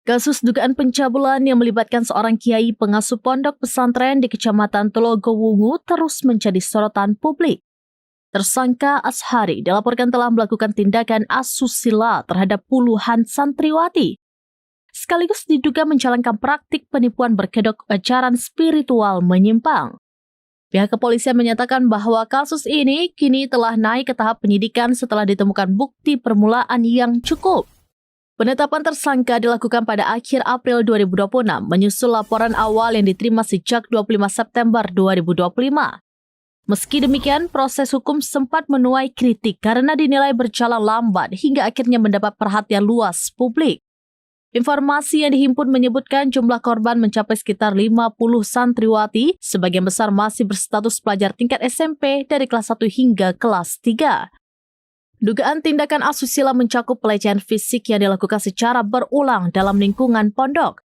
Kasus dugaan pencabulan yang melibatkan seorang kiai pengasuh pondok pesantren di Kecamatan Telogowungu terus menjadi sorotan publik. Tersangka Ashari dilaporkan telah melakukan tindakan asusila terhadap puluhan santriwati, sekaligus diduga menjalankan praktik penipuan berkedok ajaran spiritual menyimpang. Pihak kepolisian menyatakan bahwa kasus ini kini telah naik ke tahap penyidikan setelah ditemukan bukti permulaan yang cukup. Penetapan tersangka dilakukan pada akhir April 2026 menyusul laporan awal yang diterima sejak 25 September 2025. Meski demikian, proses hukum sempat menuai kritik karena dinilai berjalan lambat hingga akhirnya mendapat perhatian luas publik. Informasi yang dihimpun menyebutkan jumlah korban mencapai sekitar 50 santriwati, sebagian besar masih berstatus pelajar tingkat SMP dari kelas 1 hingga kelas 3. Dugaan tindakan asusila mencakup pelecehan fisik yang dilakukan secara berulang dalam lingkungan pondok.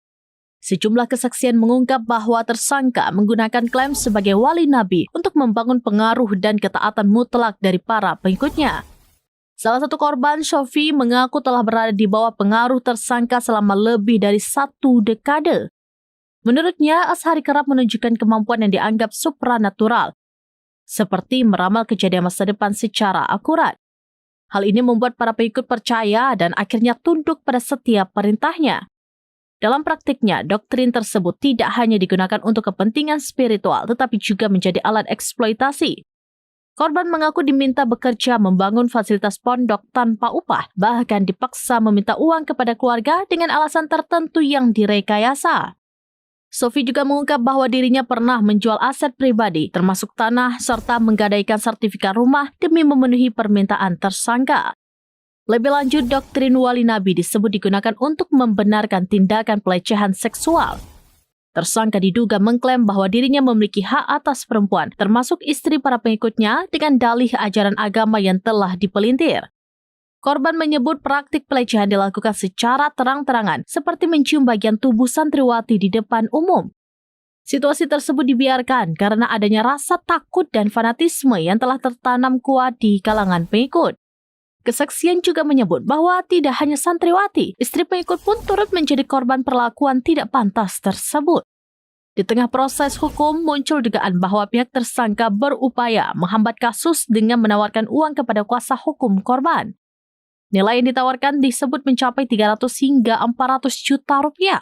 Sejumlah kesaksian mengungkap bahwa tersangka menggunakan klaim sebagai wali nabi untuk membangun pengaruh dan ketaatan mutlak dari para pengikutnya. Salah satu korban, Shofi, mengaku telah berada di bawah pengaruh tersangka selama lebih dari 1 dekade. Menurutnya, Ashari kerap menunjukkan kemampuan yang dianggap supranatural, seperti meramal kejadian masa depan secara akurat. Hal ini membuat para pengikut percaya dan akhirnya tunduk pada setiap perintahnya. Dalam praktiknya, doktrin tersebut tidak hanya digunakan untuk kepentingan spiritual, tetapi juga menjadi alat eksploitasi. Korban mengaku diminta bekerja membangun fasilitas pondok tanpa upah, bahkan dipaksa meminta uang kepada keluarga dengan alasan tertentu yang direkayasa. Sofi juga mengungkap bahwa dirinya pernah menjual aset pribadi, termasuk tanah, serta menggadaikan sertifikat rumah demi memenuhi permintaan tersangka. Lebih lanjut, doktrin wali nabi disebut digunakan untuk membenarkan tindakan pelecehan seksual. Tersangka diduga mengklaim bahwa dirinya memiliki hak atas perempuan, termasuk istri para pengikutnya, dengan dalih ajaran agama yang telah dipelintir. Korban menyebut praktik pelecehan dilakukan secara terang-terangan, seperti mencium bagian tubuh santriwati di depan umum. Situasi tersebut dibiarkan karena adanya rasa takut dan fanatisme yang telah tertanam kuat di kalangan pengikut. Kesaksian juga menyebut bahwa tidak hanya santriwati, istri pengikut pun turut menjadi korban perlakuan tidak pantas tersebut. Di tengah proses hukum, muncul dugaan bahwa pihak tersangka berupaya menghambat kasus dengan menawarkan uang kepada kuasa hukum korban. Nilai yang ditawarkan disebut mencapai 300 hingga 400 juta rupiah.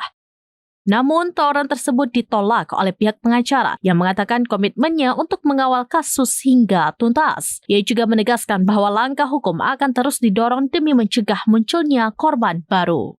Namun, tawaran tersebut ditolak oleh pihak pengacara yang mengatakan komitmennya untuk mengawal kasus hingga tuntas. Ia juga menegaskan bahwa langkah hukum akan terus didorong demi mencegah munculnya korban baru.